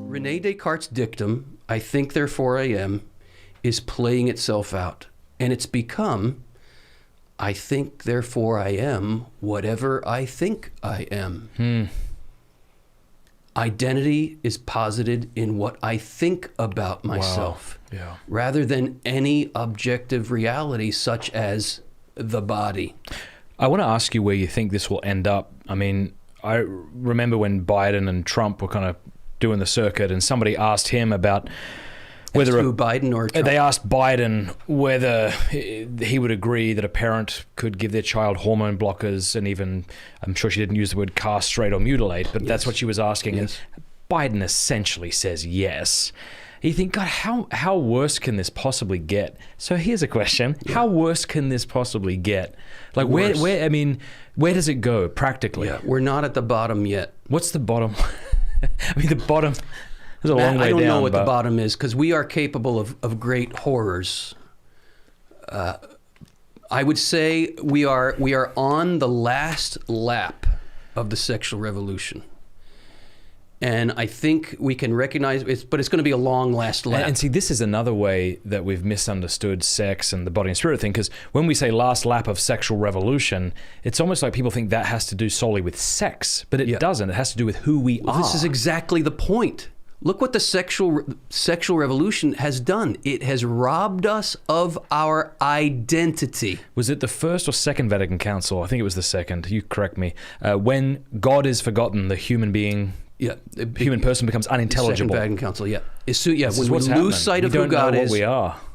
Rene Descartes' dictum, I think therefore I am, is playing itself out. And it's become, I think therefore I am whatever I think I am. Identity is posited in what I think about myself, rather than any objective reality such as the body. I want to ask you where you think this will end up. I mean, I remember when Biden and Trump were kind of doing the circuit, and somebody asked him about whether Biden or Trump? They asked Biden whether he would agree that a parent could give their child hormone blockers, and even, I'm sure she didn't use the word castrate or mutilate, but that's what she was asking. Yes. And Biden essentially says yes. You think, God, how worse can this possibly get? So here's a question: how worse can this possibly get? Like where does it go practically? Yeah, we're not at the bottom yet. What's the bottom? I mean, the bottom. There's a long way down. I don't know what the bottom is, because we are capable of great horrors. I would say we are on the last lap of the sexual revolution. And I think we can recognize it, but it's going to be a long last lap. And see, this is another way that we've misunderstood sex and the body and spirit thing, because when we say last lap of sexual revolution, it's almost like people think that has to do solely with sex, but it doesn't. It has to do with who we are. This is exactly the point. Look what the sexual revolution has done. It has robbed us of our identity. Was it the first or second Vatican Council? I think it was the second. You correct me. When God is forgotten, the human being... the human person becomes unintelligible. Second Vatican Council, when we lose sight of who God is,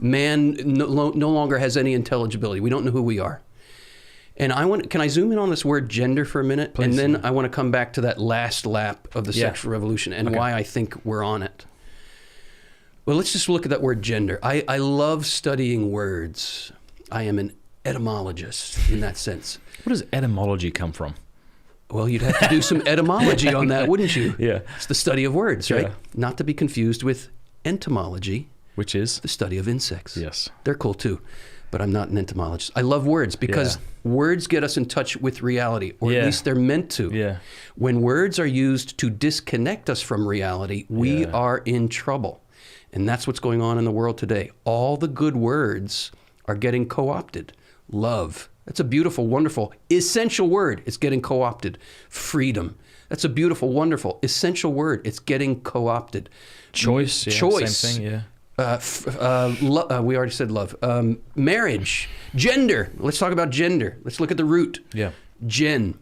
man no longer has any intelligibility. We don't know who we are. And can I zoom in on this word gender for a minute? Please. And then I want to come back to that last lap of the sexual revolution and why I think we're on it. Well, let's just look at that word gender. I love studying words. I am an etymologist in that sense. Where does etymology come from? Well, you'd have to do some etymology on that, wouldn't you? Yeah. It's the study of words, right? Not to be confused with entomology, which is the study of insects. Yes. They're cool too, but I'm not an entomologist. I love words because words get us in touch with reality, or at least they're meant to. Yeah. When words are used to disconnect us from reality, we are in trouble. And that's what's going on in the world today. All the good words are getting co-opted. Love. That's a beautiful, wonderful, essential word. It's getting co-opted. Freedom. That's a beautiful, wonderful, essential word. It's getting co-opted. Choice. Yeah, Choice. Same thing, we already said love. Marriage. Gender. Let's talk about gender. Let's look at the root. Yeah. Gen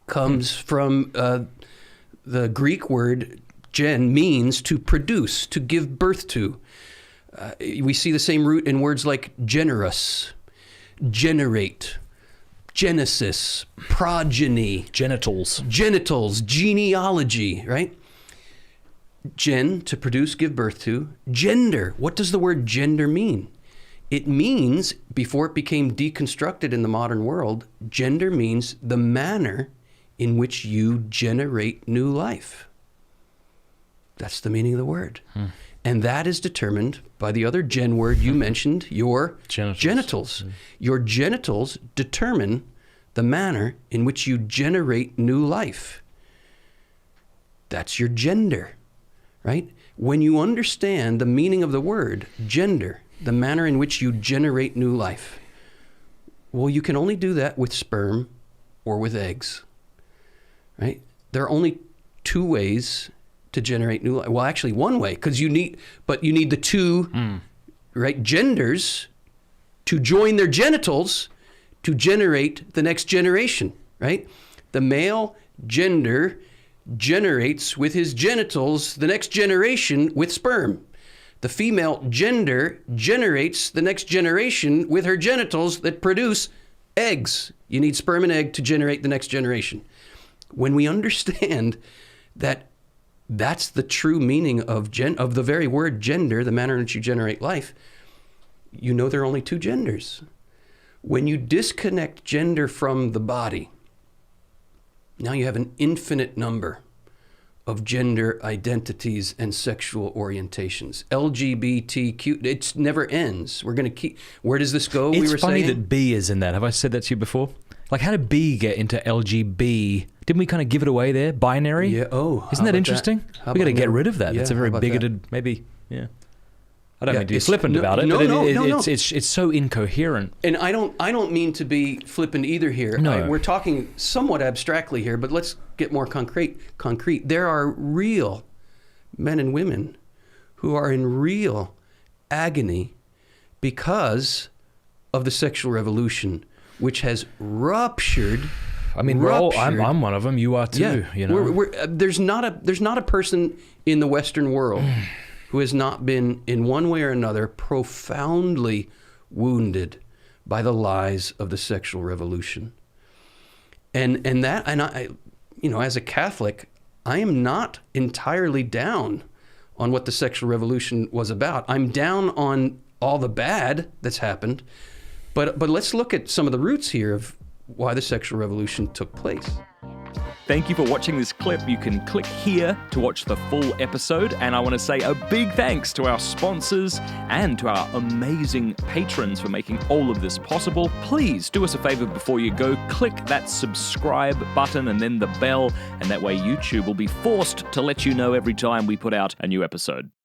comes from the Greek word gen, means to produce, to give birth to. We see the same root in words like generous, generate, genesis, progeny, genitals, genealogy, right? Gen, to produce, give birth to. Gender. What does the word gender mean? It means, before it became deconstructed in the modern world, gender means the manner in which you generate new life. That's the meaning of the word. And that is determined by the other gen word you mentioned, your genitals. Your genitals determine the manner in which you generate new life. That's your gender, right? When you understand the meaning of the word gender, the manner in which you generate new life, well, you can only do that with sperm or with eggs, right? There are only two ways to generate new life. Well, actually one way, because you need the two, right, genders to join their genitals to generate the next generation, right? The male gender generates with his genitals the next generation with sperm. The female gender generates the next generation with her genitals that produce eggs. You need sperm and egg to generate the next generation. When we understand that that's the true meaning of the very word gender, the manner in which you generate life, you know there are only two genders. When you disconnect gender from the body, now you have an infinite number of gender identities and sexual orientations. LGBTQ, it never ends. We're going to keep, where does this go? It's funny that B is in that. Have I said that to you before? Like, how did B get into LGB? Didn't we kind of give it away there? Binary? Yeah. Oh, isn't that interesting? We got to get rid of that. Yeah, It's a very how about bigoted, maybe. Yeah. I don't mean to be it's- flippant no, about it, no, but no, no. it's so incoherent. And I don't mean to be flippant either here. No. We're talking somewhat abstractly here, but let's get more concrete. There are real men and women who are in real agony because of the sexual revolution, which has ruptured. I mean, I'm one of them. You are too. Yeah, you know, there's not a person in the Western world who has not been, in one way or another, profoundly wounded by the lies of the sexual revolution. And I, you know, as a Catholic, I am not entirely down on what the sexual revolution was about. I'm down on all the bad that's happened, but let's look at some of the roots here of why the sexual revolution took place. Thank you for watching this clip. You can click here to watch the full episode. And I want to say a big thanks to our sponsors and to our amazing patrons for making all of this possible. Please do us a favor before you go. Click that subscribe button and then the bell. And that way YouTube will be forced to let you know every time we put out a new episode.